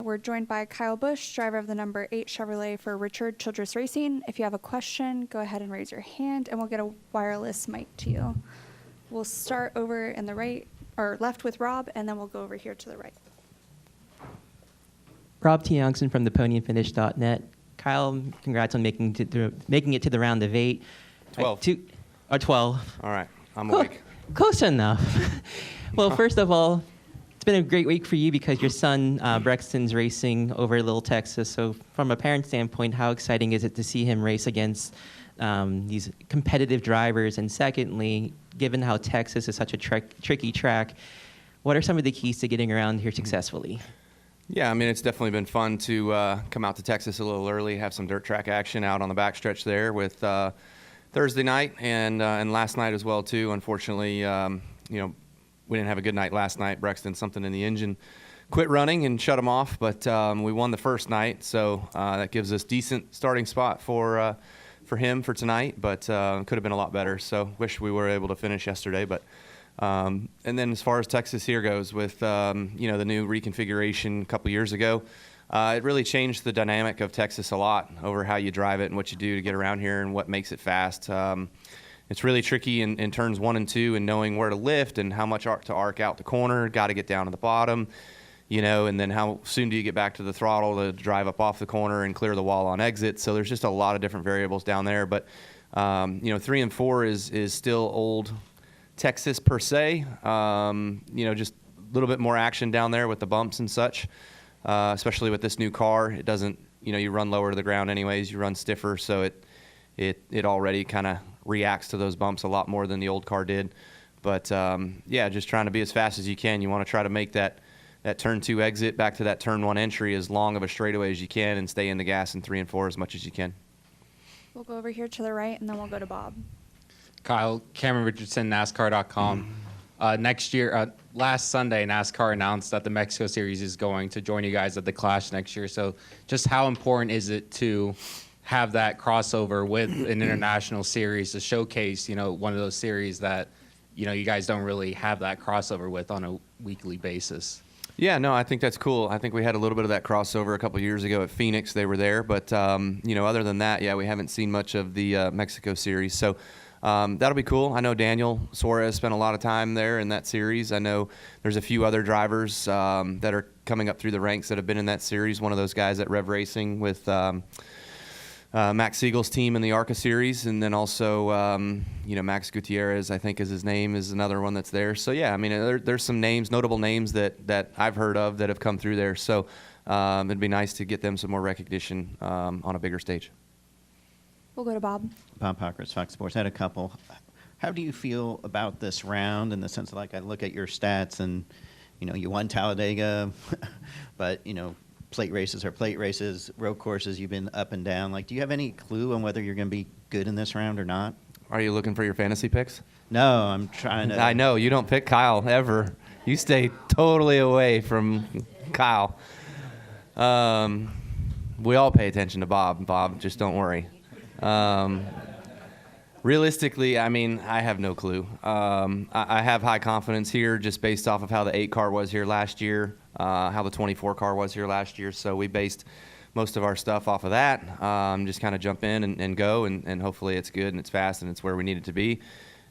we're joined by Kyle Busch, driver of the number 8 Chevrolet for Richard Childress Racing. If you have a question, go ahead and raise your hand, and we'll get a wireless mic to you. We'll start over in the right or left with Rob, and then we'll go over here to the right. Rob T. Youngson from theponyandfinish.net. Kyle, congrats on making it to the round of 8. 12. 12. All right, I'm awake. Close enough. Well, first of all, it's been a great week for you because your son, Brexton's racing over Little Texas. So from a parent standpoint, how exciting is it to see him race against these competitive drivers? And secondly, given how Texas is such a tricky track, what are some of the keys to getting around here successfully? Yeah, I mean, it's definitely been fun to come out to Texas a little early, have some dirt track action out on the backstretch there with Thursday night and last night as well, too. Unfortunately, we didn't have a good night last night. Brexton, something in the engine quit running and shut them off, but we won the first night, so that gives us decent starting spot for him for tonight, but could have been a lot better, so wish we were able to finish yesterday. But and then as far as Texas here goes, with the new reconfiguration a couple years ago, it really changed the dynamic of Texas a lot over how you drive it and what you do to get around here and what makes it fast. It's really tricky in turns 1 and 2 and knowing where to lift and how much to arc out the corner, got to get down to the bottom, and then how soon do you get back to the throttle to drive up off the corner and clear the wall on exit. So there's just a lot of different variables down there. But, 3 and 4 is still old Texas per se. Just a little bit more action down there with the bumps and such, especially with this new car. It doesn't, you run lower to the ground anyways, you run stiffer, so it already kind of reacts to those bumps a lot more than the old car did. But just trying to be as fast as you can. You want to try to make that turn 2 exit back to that turn 1 entry as long of a straightaway as you can and stay in the gas in 3 and 4 as much as you can. We'll go over here to the right, and then we'll go to Bob. Kyle, Cameron Richardson, NASCAR.com. Next year, last Sunday, NASCAR announced that the Mexico Series is going to join you guys at the Clash next year. So just how important is it to have that crossover with an international series to showcase, one of those series that, you guys don't really have that crossover with on a weekly basis? Yeah, no, I think that's cool. I think we had a little bit of that crossover a couple years ago at Phoenix. They were there. But, other than that, yeah, we haven't seen much of the Mexico Series. So that'll be cool. I know Daniel Suarez spent a lot of time there in that series. I know there's a few other drivers that are coming up through the ranks that have been in that series. One of those guys at Rev Racing with Max Siegel's team in the ARCA series, and then also Max Gutierrez, I think is his name, is another one that's there. So yeah, I mean there's some names, notable names that I've heard of that have come through there. So it'd be nice to get them some more recognition on a bigger stage. We'll go to Bob. Bob Pockers, Fox Sports. I had a couple. How do you feel about this round in the sense of, like, I look at your stats and, you won Talladega, but, plate races are plate races, road courses, you've been up and down. Like, do you have any clue on whether you're going to be good in this round or not? Are you looking for your fantasy picks? No, I'm trying to. I know, you don't pick Kyle ever. You stay totally away from Kyle. We all pay attention to Bob. Bob, just don't worry. Realistically, I mean, I have no clue. I have high confidence here just based off of how the 8 car was here last year, how the 24 car was here last year. So we based most of our stuff off of that. Just kind of jump in and go, and hopefully it's good and it's fast and it's where we need it to be.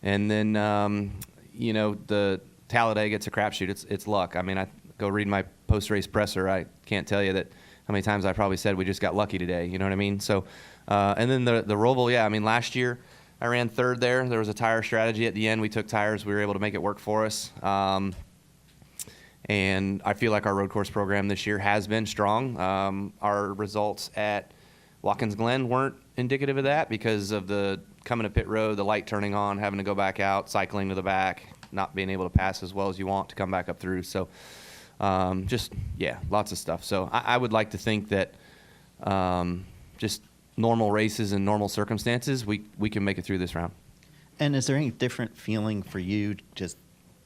And then, the Talladega, it's a crapshoot. It's luck. I mean, I go read my post-race presser. I can't tell you that how many times I probably said we just got lucky today. You know what I mean? So, and then the Roval, yeah, I mean, last year I ran 3rd there. There was a tire strategy at the end. We took tires. We were able to make it work for us. And I feel like our road course program this year has been strong. Our results at Watkins Glen weren't indicative of that because of the coming to pit road, the light turning on, having to go back out, cycling to the back, not being able to pass as well as you want to come back up through. So lots of stuff. So I would like to think that just normal races and normal circumstances, we can make it through this round. And is there any different feeling for you just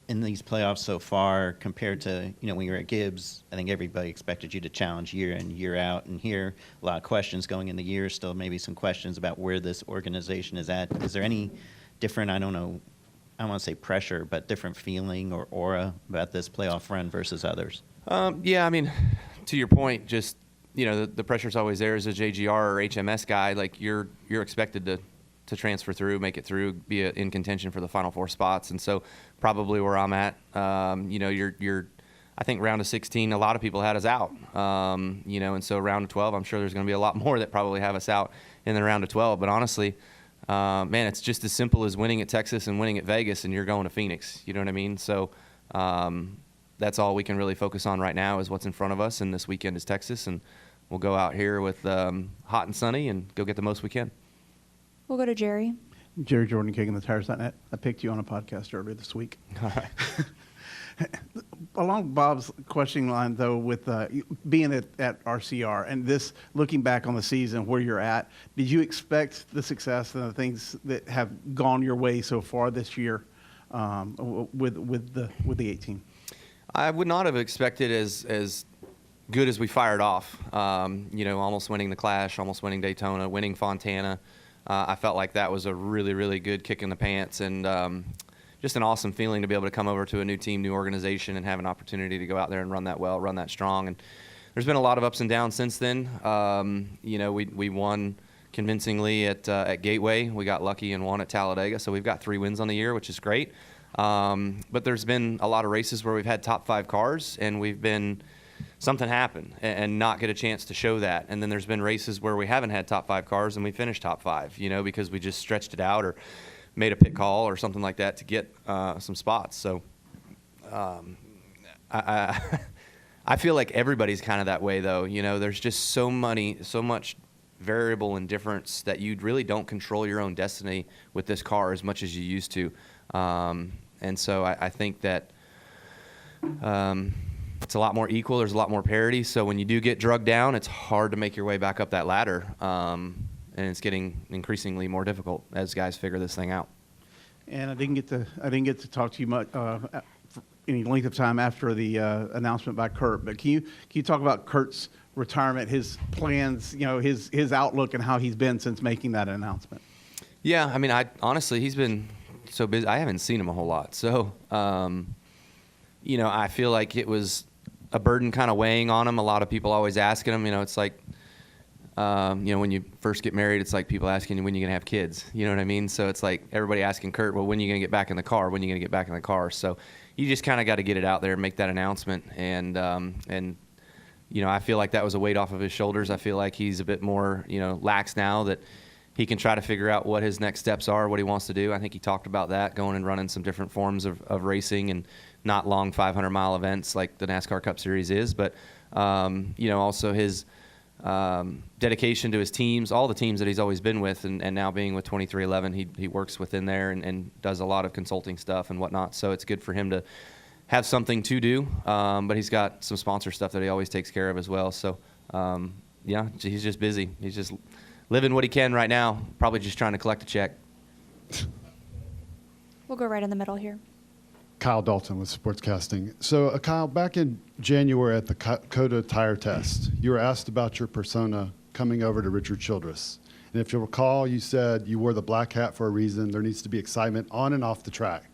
in these playoffs so far compared to, when you were at Gibbs? I think everybody expected you to challenge year in, year out, and here a lot of questions going in the year, still maybe some questions about where this organization is at. Is there any different, I don't want to say pressure, but different feeling or aura about this playoff run versus others? Yeah, I mean, to your point, just, the pressure's always there as a JGR or HMS guy. Like, you're expected to transfer through, make it through, be in contention for the final 4 spots. And so probably where I'm at, you're I think round of 16, a lot of people had us out, and so round of 12, I'm sure there's going to be a lot more that probably have us out in the round of 12. But honestly, man, it's just as simple as winning at Texas and winning at Vegas, and you're going to Phoenix. You know what I mean? So that's all we can really focus on right now is what's in front of us, and this weekend is Texas, and we'll go out here with hot and sunny and go get the most we can. We'll go to Jerry. Jerry Jordan, Kicking the Tires.net. I picked you on a podcast earlier this week. All right. Along Bob's questioning line, though, with being at RCR and this, looking back on the season where you're at, did you expect the success and the things that have gone your way so far this year with the 18? I would not have expected as good as we fired off. Almost winning the Clash, almost winning Daytona, winning Fontana. I felt like that was a really, really good kick in the pants, and just an awesome feeling to be able to come over to a new team, new organization, and have an opportunity to go out there and run that well, run that strong. And there's been a lot of ups and downs since then. We won convincingly at Gateway. We got lucky and won at Talladega, so we've got 3 wins on the year, which is great. But there's been a lot of races where we've had top 5 cars, and we've been something happen and not get a chance to show that. And then there's been races where we haven't had top 5 cars and we finished top 5, because we just stretched it out or made a pit call or something like that to get some spots. So I feel like everybody's kind of that way, though. There's just so much variable and difference that you really don't control your own destiny with this car as much as you used to. And so I think that it's a lot more equal. There's a lot more parity. So when you do get drugged down, it's hard to make your way back up that ladder. And it's getting increasingly more difficult as guys figure this thing out. And I didn't get to talk to you much for any length of time after the announcement by Kurt. But can you talk about Kurt's retirement, his plans, his outlook, and how he's been since making that announcement? Yeah, I mean, honestly, he's been so busy. I haven't seen him a whole lot. So, I feel like it was a burden kind of weighing on him. A lot of people always asking him. It's like, when you first get married, it's like people asking you when you're going to have kids. You know what I mean? So it's like everybody asking Kurt, well, when are you going to get back in the car? When are you going to get back in the car? So you just kind of got to get it out there and make that announcement. And I feel like that was a weight off of his shoulders. I feel like he's a bit more, lax now that he can try to figure out what his next steps are, what he wants to do. I think he talked about that, going and running some different forms of racing and not long 500-mile events like the NASCAR Cup Series is. But, also his dedication to his teams, all the teams that he's always been with, and now being with 2311, he works within there and does a lot of consulting stuff and whatnot. So it's good for him to have something to do, but he's got some sponsor stuff that he always takes care of as well. So, he's just busy. He's just living what he can right now, probably just trying to collect a check. We'll go right in the middle here. Kyle Dalton with Sportscasting. So, Kyle, back in January at the COTA tire test, you were asked about your persona coming over to Richard Childress. And if you'll recall, you said you wore the black hat for a reason. There needs to be excitement on and off the track.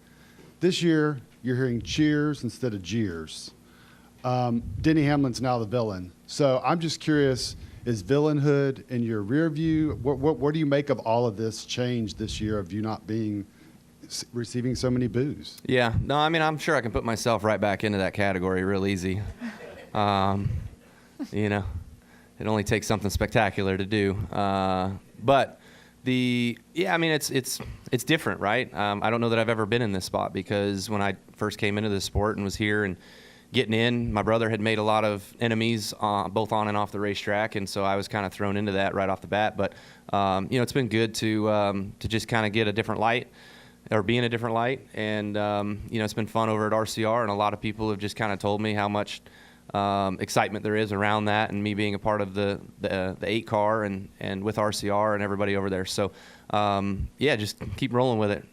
This year, you're hearing cheers instead of jeers. Denny Hamlin's now the villain. So I'm just curious, is villainhood in your rear view? What do you make of all of this change this year of you not receiving so many boos? Yeah, no, I mean, I'm sure I can put myself right back into that category real easy. It only takes something spectacular to do. But it's different, right? I don't know that I've ever been in this spot because when I first came into this sport and was here and getting in, my brother had made a lot of enemies both on and off the racetrack, and so I was kind of thrown into that right off the bat. But it's been good to just kind of get a different light, or be in a different light, and it's been fun over at RCR, and a lot of people have just kind of told me how much excitement there is around that, and me being a part of the 8 car and with RCR and everybody over there. So just keep rolling with it.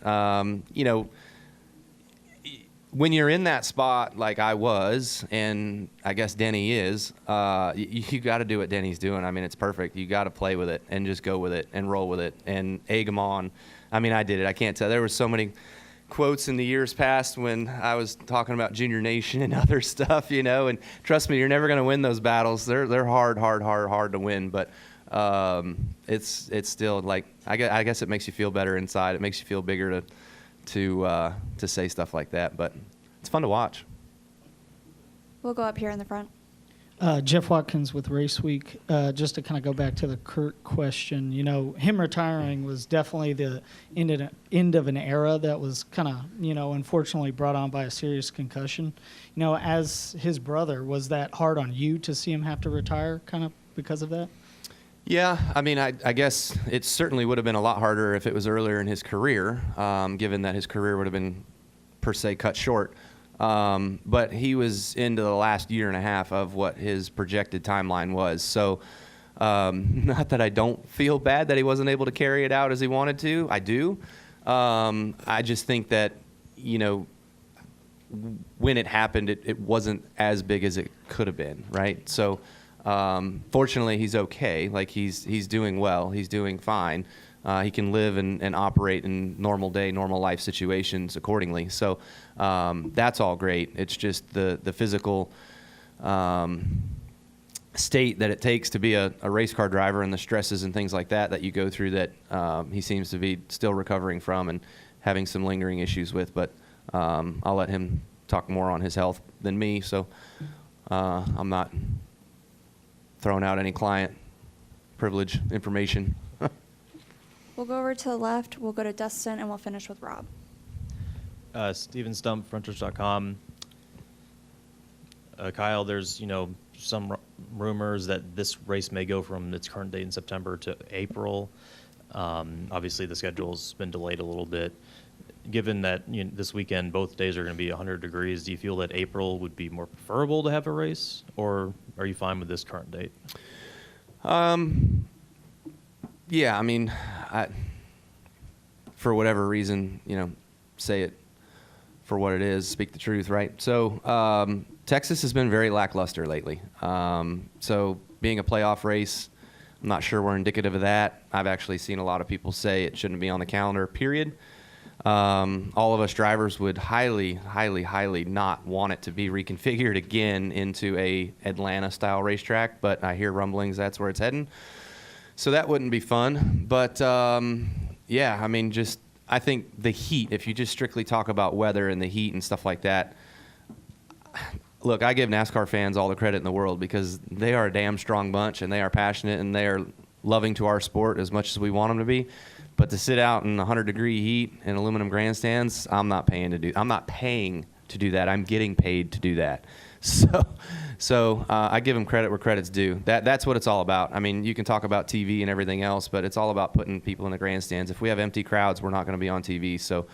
When you're in that spot like I was, and I guess Denny is, you got to do what Denny's doing. I mean, it's perfect. You got to play with it and just go with it and roll with it and egg them on. I mean, I did it. I can't tell. There were so many quotes in the years past when I was talking about Junior Nation and other stuff, you know. And trust me, you're never going to win those battles. They're hard to win. But it's still like I guess it makes you feel better inside. It makes you feel bigger to say stuff like that. But it's fun to watch. We'll go up here in the front. Jeff Watkins with Race Week. Just to kind of go back to the Kurt question, you know, him retiring was definitely the end of an era that was kind of, you know, unfortunately brought on by a serious concussion. You know, as his brother, was that hard on you to see him have to retire kind of because of that? Yeah, I mean, I guess it certainly would have been a lot harder if it was earlier in his career, given that his career would have been, per se, cut short. But he was into the last year and a half of what his projected timeline was. So not that I don't feel bad that he wasn't able to carry it out as he wanted to. I do. I just think that, you know, when it happened, it wasn't as big as it could have been, right? So fortunately, he's okay. Like, he's doing well. He's doing fine. He can live and operate in normal life situations accordingly. So that's all great. It's just the physical state that it takes to be a race car driver and the stresses and things like that you go through that he seems to be still recovering from and having some lingering issues with. But I'll let him talk more on his health than me. So I'm not throwing out any client privilege information. We'll go over to the left. We'll go to Dustin, and we'll finish with Rob. Steven Stump, fronters.com. Kyle, there's, you know, some rumors that this race may go from its current date in September to April. Obviously, the schedule's been delayed a little bit. Given that, you know, this weekend both days are going to be 100 degrees, do you feel that April would be more preferable to have a race, or are you fine with this current date? Yeah, I mean, for whatever reason, you know, say it for what it is, speak the truth, right? So Texas has been very lackluster lately. So being a playoff race, I'm not sure we're indicative of that. I've actually seen a lot of people say it shouldn't be on the calendar, period. All of us drivers would highly not want it to be reconfigured again into a Atlanta-style racetrack, but I hear rumblings that's where it's heading. So that wouldn't be fun. But, yeah, I mean, I think the heat, if you just strictly talk about weather and the heat and stuff like that, look, I give NASCAR fans all the credit in the world because they are a damn strong bunch and they are passionate and they are loving to our sport as much as we want them to be. But to sit out in 100-degree heat in aluminum grandstands, I'm not paying to do that. I'm getting paid to do that. So I give them credit where credit's due. That's what it's all about. I mean, you can talk about TV and everything else, but it's all about putting people in the grandstands. If we have empty crowds, we're not going to be on TV. So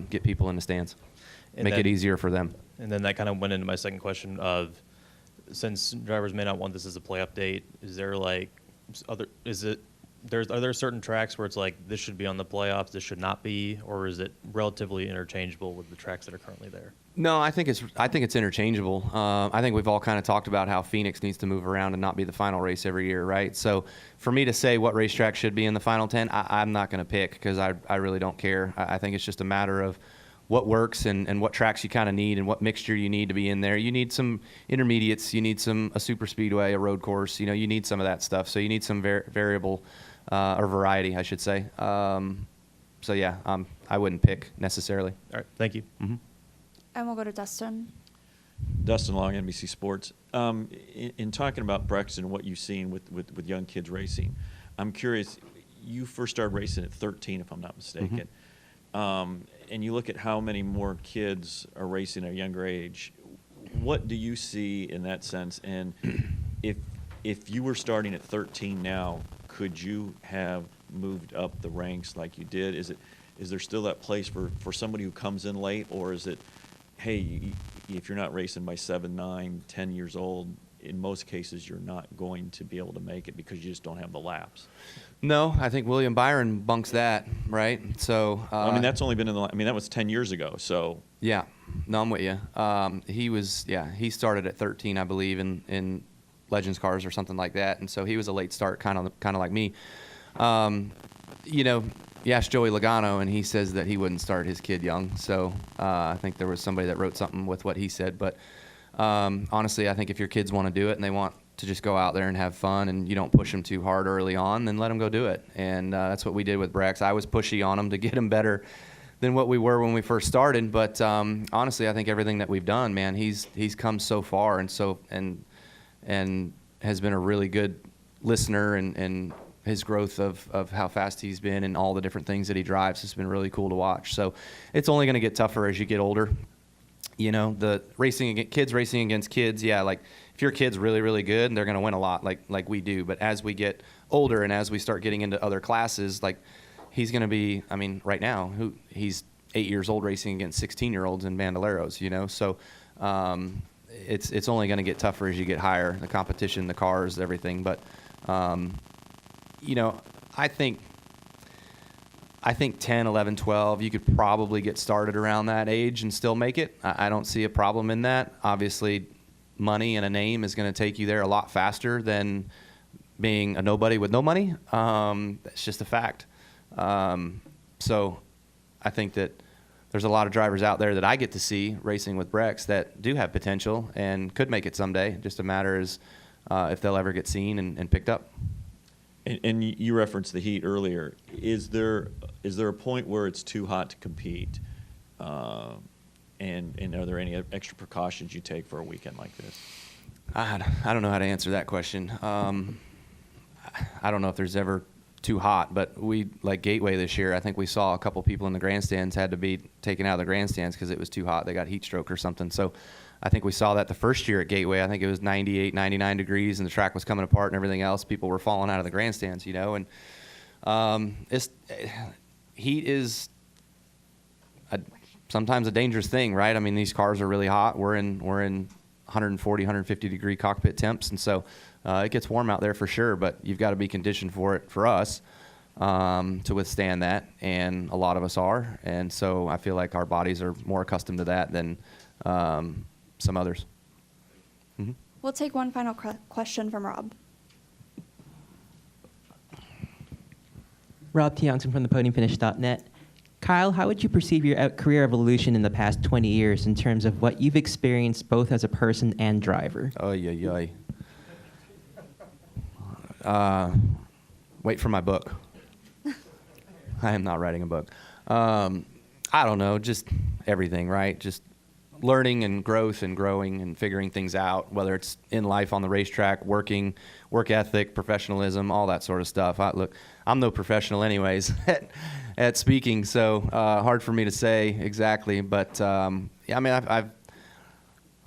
get people in the stands. Make it easier for them. And then that kind of went into my second question of, since drivers may not want this as a play update, are there certain tracks where it's like this should be on the playoffs, this should not be, or is it relatively interchangeable with the tracks that are currently there? No, I think it's interchangeable. I think we've all kind of talked about how Phoenix needs to move around and not be the final race every year, right? So for me to say what racetrack should be in the final 10, I'm not going to pick because I really don't care. I think it's just a matter of what works and what tracks you kind of need and what mixture you need to be in there. You need some intermediates. You need a super speedway, a road course. You know, you need some of that stuff. So you need some variable or variety, I should say. So yeah, I wouldn't pick necessarily. All right, thank you. Mm-hmm. And we'll go to Dustin. Dustin Long, NBC Sports. In talking about Brexton and what you've seen with young kids racing, I'm curious, you first started racing at 13, if I'm not mistaken. Mm-hmm. And you look at how many more kids are racing at a younger age. What do you see in that sense? And if you were starting at 13 now, could you have moved up the ranks like you did? Is there still that place for somebody who comes in late, or is it, hey, if you're not racing by 7, 9, 10 years old, in most cases you're not going to be able to make it because you just don't have the laps? No, I think William Byron bunks that, right? So I mean, that's only been that was 10 years ago. So yeah, no, I'm with you. He started at 13, I believe, in Legends cars or something like that, and so he was a late start, kind of like me. you know, you ask Joey Logano, and he says that he wouldn't start his kid young. So I think there was somebody that wrote something with what he said. But honestly, I think if your kids want to do it and they want to just go out there and have fun, and you don't push them too hard early on, then let them go do it. And that's what we did with Brex. I was pushy on him to get him better than what we were when we first started. But honestly, I think everything that we've done, man, he's come so far and has been a really good listener, and his growth of how fast he's been and all the different things that he drives has been really cool to watch. So it's only going to get tougher as you get older. You know, the kids racing against kids, yeah, like if your kid's really, really good, they're going to win a lot like we do. But as we get older and as we start getting into other classes, like he's going to be, I mean, right now, he's 8 years old racing against 16-year-olds in Bandoleros, you know. So it's only going to get tougher as you get higher, the competition, the cars, everything. But you know, I think 10, 11, 12, you could probably get started around that age and still make it. I don't see a problem in that. Obviously, money and a name is going to take you there a lot faster than being a nobody with no money. That's just a fact. So I think that there's a lot of drivers out there that I get to see racing with Brex that do have potential and could make it someday. Just a matter is if they'll ever get seen and picked up. And you referenced the heat earlier. Is there a point where it's too hot to compete? And are there any extra precautions you take for a weekend like this? I don't know how to answer that question. I don't know if there's ever too hot, but we, like Gateway this year, I think we saw a couple people in the grandstands had to be taken out of the grandstands because it was too hot. They got heat stroke or something. So I think we saw that the first year at Gateway. I think it was 98, 99 degrees, and the track was coming apart and everything else. People were falling out of the grandstands, you know. And heat is sometimes a dangerous thing, right? I mean, these cars are really hot. We're in 140, 150 degree cockpit temps, and so it gets warm out there for sure. But you've got to be conditioned for it, for us, to withstand that, and a lot of us are. And so I feel like our bodies are more accustomed to that than some others. Mm-hmm. We'll take one final question from Rob. Rob Tiongson from thepodiumfinish.net. Kyle, how would you perceive your career evolution in the past 20 years in terms of what you've experienced both as a person and driver? Wait for my book. I am not writing a book. I don't know, just everything, right? Just learning and growth and growing and figuring things out, whether it's in life, on the racetrack, work ethic, professionalism, all that sort of stuff. I'm no professional anyways at speaking, so hard for me to say exactly. But yeah, I mean,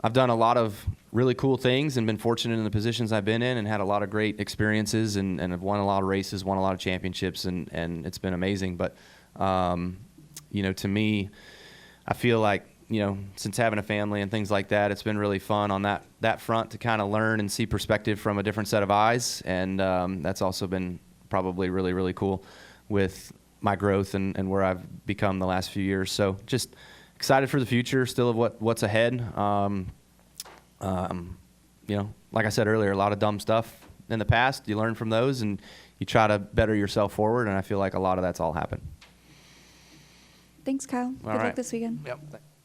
I've done a lot of really cool things and been fortunate in the positions I've been in and had a lot of great experiences and have won a lot of races, won a lot of championships, and it's been amazing. But you know, to me, I feel like, you know, since having a family and things like that, it's been really fun on that front to kind of learn and see perspective from a different set of eyes. And that's also been probably really, really cool with my growth and where I've become the last few years. So just excited for the future still of what's ahead. You know, like I said earlier, a lot of dumb stuff in the past. You learn from those and you try to better yourself forward. And I feel like a lot of that's all happened. Thanks, Kyle. Good luck this weekend. Yep.